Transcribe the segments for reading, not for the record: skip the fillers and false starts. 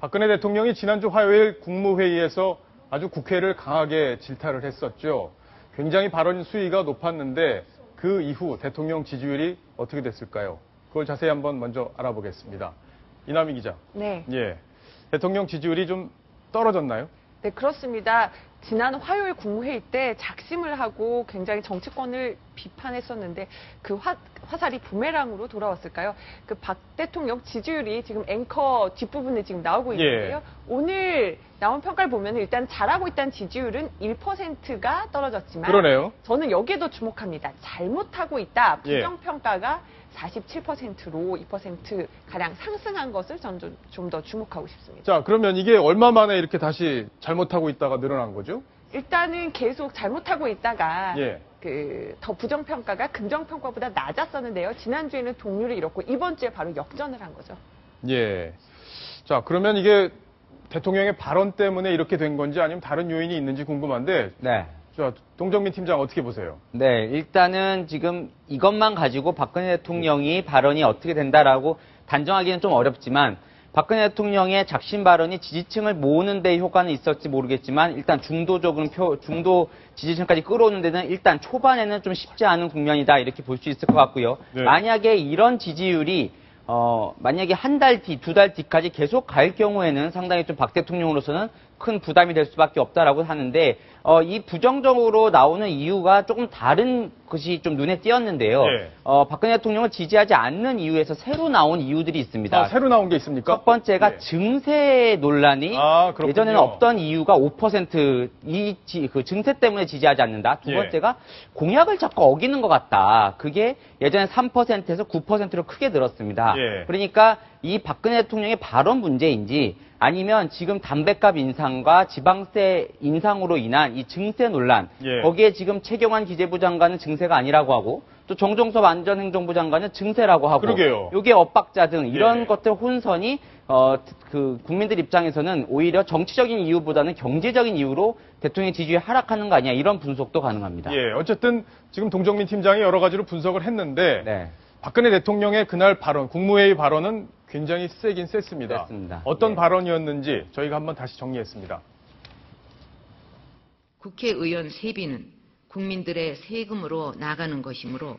박근혜 대통령이 지난주 화요일 국무회의에서 아주 국회를 강하게 질타를 했었죠. 굉장히 발언 수위가 높았는데 그 이후 대통령 지지율이 어떻게 됐을까요? 그걸 자세히 한번 먼저 알아보겠습니다. 이남희 기자. 네. 예. 대통령 지지율이 좀 떨어졌나요? 네, 그렇습니다. 지난 화요일 국무회의 때 작심을 하고 굉장히 정치권을 비판했었는데 그 화살이 부메랑으로 돌아왔을까요? 그 박 대통령 지지율이 지금 앵커 뒷부분에 지금 나오고 있는데요. 예. 오늘 나온 평가를 보면 일단 잘하고 있다는 지지율은 1%가 떨어졌지만 그러네요. 저는 여기에도 주목합니다. 잘못하고 있다. 예. 부정평가가 47%로 2%가량 상승한 것을 저는 좀 더 주목하고 싶습니다. 자, 그러면 이게 얼마 만에 이렇게 다시 잘못하고 있다가 늘어난 거죠? 일단은 계속 잘못하고 있다가 예. 더 부정평가가 긍정평가보다 낮았었는데요. 지난주에는 동률을 잃었고 이번 주에 바로 역전을 한 거죠. 예. 자, 그러면 이게 대통령의 발언 때문에 이렇게 된 건지 아니면 다른 요인이 있는지 궁금한데. 네. 자, 동정민 팀장 어떻게 보세요? 네, 일단은 지금 이것만 가지고 박근혜 대통령이 발언이 어떻게 된다라고 단정하기는 좀 어렵지만 박근혜 대통령의 작심 발언이 지지층을 모으는 데 효과는 있을지 모르겠지만 일단 중도 지지층까지 끌어오는 데는 일단 초반에는 좀 쉽지 않은 국면이다 이렇게 볼 수 있을 것 같고요. 네. 만약에 이런 지지율이 만약에 한 달 뒤, 두 달 뒤까지 계속 갈 경우에는 상당히 좀 박 대통령으로서는 큰 부담이 될 수밖에 없다라고 하는데, 이 부정적으로 나오는 이유가 조금 다른 것이 좀 눈에 띄었는데요. 네. 박근혜 대통령을 지지하지 않는 이유에서 새로 나온 이유들이 있습니다. 아, 새로 나온 게 있습니까? 첫 번째가 네. 증세 논란이 그렇군요. 예전에는 없던 이유가 5% 그 증세 때문에 지지하지 않는다. 두 예. 번째가 공약을 자꾸 어기는 것 같다. 그게 예전에 3%에서 9%로 크게 늘었습니다. 예. 그러니까 이 박근혜 대통령의 발언 문제인지 아니면 지금 담뱃값 인상과 지방세 인상으로 인한 이 증세 논란, 예. 거기에 지금 최경환 기재부 장관은 증세가 아니라고 하고 또 정종섭 안전행정부 장관은 증세라고 하고 그러게요. 요게 엇박자 등 이런 예. 것들 혼선이 국민들 입장에서는 오히려 정치적인 이유보다는 경제적인 이유로 대통령 지지율이 하락하는 거 아니야 이런 분석도 가능합니다. 예, 어쨌든 지금 동정민 팀장이 여러 가지로 분석을 했는데 네. 박근혜 대통령의 그날 발언, 국무회의 발언은 굉장히 세긴 셌습니다. 셌습니다. 어떤 예. 발언이었는지 저희가 한번 다시 정리했습니다. 국회의원 세비는 국민들의 세금으로 나가는 것이므로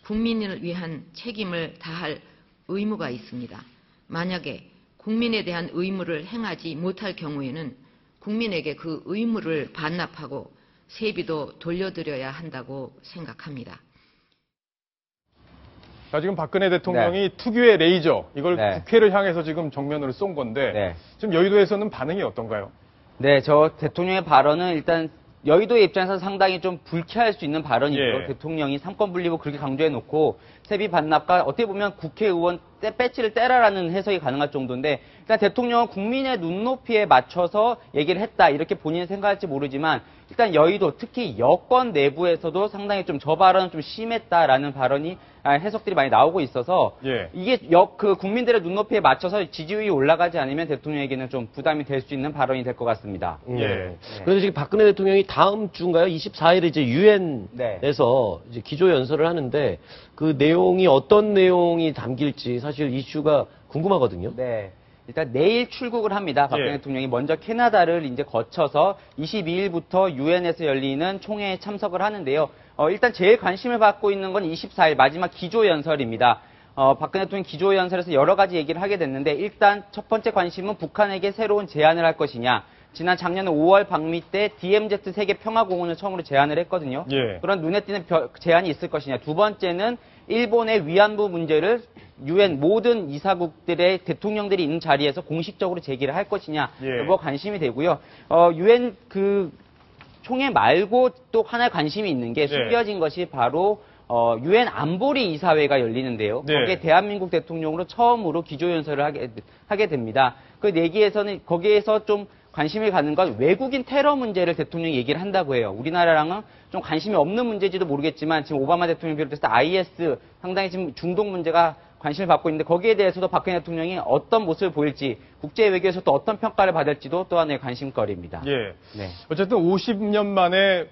국민을 위한 책임을 다할 의무가 있습니다. 만약에 국민에 대한 의무를 행하지 못할 경우에는 국민에게 그 의무를 반납하고 세비도 돌려드려야 한다고 생각합니다. 자, 지금 박근혜 대통령이 특유의 레이저, 이걸 네. 국회를 향해서 지금 정면으로 쏜 건데 네. 지금 여의도에서는 반응이 어떤가요? 네, 저 대통령의 발언은 일단 여의도의 입장에서 상당히 좀 불쾌할 수 있는 발언이죠. 예. 대통령이 삼권 분립을 그렇게 강조해놓고 세비 반납과 어떻게 보면 국회의원 배지를 떼라라는 해석이 가능할 정도인데 일단 대통령은 국민의 눈높이에 맞춰서 얘기를 했다 이렇게 본인이 생각할지 모르지만 일단 여의도 특히 여권 내부에서도 상당히 좀 저 발언은 좀 심했다라는 발언이 해석들이 많이 나오고 있어서 예. 이게 국민들의 눈높이에 맞춰서 지지율이 올라가지 않으면 대통령에게는 좀 부담이 될 수 있는 발언이 될 것 같습니다. 예. 그래서 지금 박근혜 대통령이 다음 주인가요? 24일에 이제 유엔에서 이제 기조 연설을 하는데 그 내용이 어떤 내용이 담길지 사실 이슈가 궁금하거든요. 네. 일단 내일 출국을 합니다. 박근혜 예. 대통령이 먼저 캐나다를 이제 거쳐서 22일부터 유엔에서 열리는 총회에 참석을 하는데요. 일단 제일 관심을 받고 있는 건 24일 마지막 기조연설입니다. 박근혜 대통령 기조연설에서 여러 가지 얘기를 하게 됐는데 일단 첫 번째 관심은 북한에게 새로운 제안을 할 것이냐. 지난 작년 5월 방미 때 DMZ 세계 평화공원을 처음으로 제안을 했거든요. 예. 그런 눈에 띄는 제안이 있을 것이냐. 두 번째는 일본의 위안부 문제를 유엔 모든 이사국들의 대통령들이 있는 자리에서 공식적으로 제기를 할 것이냐. 예. 여부가 관심이 되고요. 유엔 총회 말고 또 하나의 관심이 있는 게 숨겨진 것이 바로 유엔 안보리 이사회가 열리는데요. 네. 거기에 대한민국 대통령으로 처음으로 기조연설을 하게 됩니다. 그 내기에서는 거기에서 좀 관심을 갖는 건 외국인 테러 문제를 대통령이 얘기를 한다고 해요. 우리나라랑은 좀 관심이 없는 문제지도 모르겠지만 지금 오바마 대통령 비롯해서 IS 상당히 지금 중동 문제가 관심을 받고 있는데 거기에 대해서도 박근혜 대통령이 어떤 모습을 보일지 국제 외교에서 또 어떤 평가를 받을지도 또 하나의 관심거리입니다. 예. 네. 어쨌든 50년 만에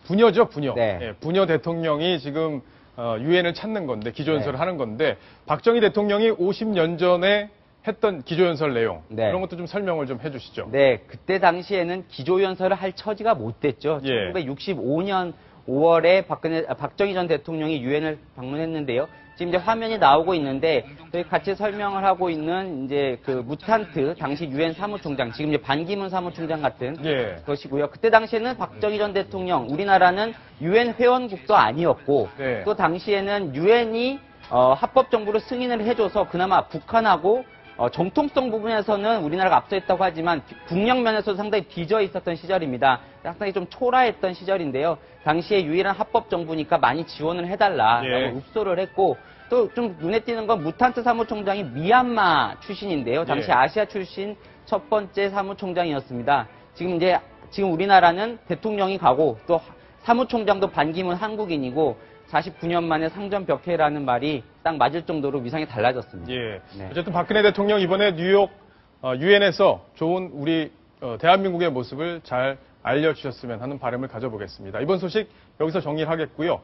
부녀죠, 부녀. 네. 예, 부녀 대통령이 지금 유엔을 찾는 건데 기조연설을 네. 하는 건데 박정희 대통령이 50년 전에 했던 기조연설 내용 네. 그런 것도 좀 설명을 좀 해주시죠. 네, 그때 당시에는 기조연설을 할 처지가 못 됐죠. 예. 1965년 5월에 박정희 전 대통령이 유엔을 방문했는데요. 지금 이제 화면이 나오고 있는데 저희 같이 설명을 하고 있는 이제 그 무탄트 당시 유엔 사무총장, 지금 이제 반기문 사무총장 같은 예. 것이고요. 그때 당시에는 박정희 전 대통령, 우리나라는 유엔 회원국도 아니었고 네. 또 당시에는 유엔이 합법 정부로 승인을 해줘서 그나마 북한하고 정통성 부분에서는 우리나라가 앞서있다고 하지만 국력면에서도 상당히 뒤져 있었던 시절입니다. 상당히 좀 초라했던 시절인데요. 당시에 유일한 합법 정부니까 많이 지원을 해달라라고 예. 읍소를 했고 또 좀 눈에 띄는 건 무탄트 사무총장이 미얀마 출신인데요. 당시 예. 아시아 출신 첫 번째 사무총장이었습니다. 지금 우리나라는 대통령이 가고 또 사무총장도 반기문 한국인이고 49년 만에 상전벽해라는 말이 딱 맞을 정도로 위상이 달라졌습니다. 예. 네. 어쨌든 박근혜 대통령 이번에 뉴욕 유엔에서 좋은 우리 대한민국의 모습을 잘 알려주셨으면 하는 바람을 가져보겠습니다. 이번 소식 여기서 정리를 하겠고요.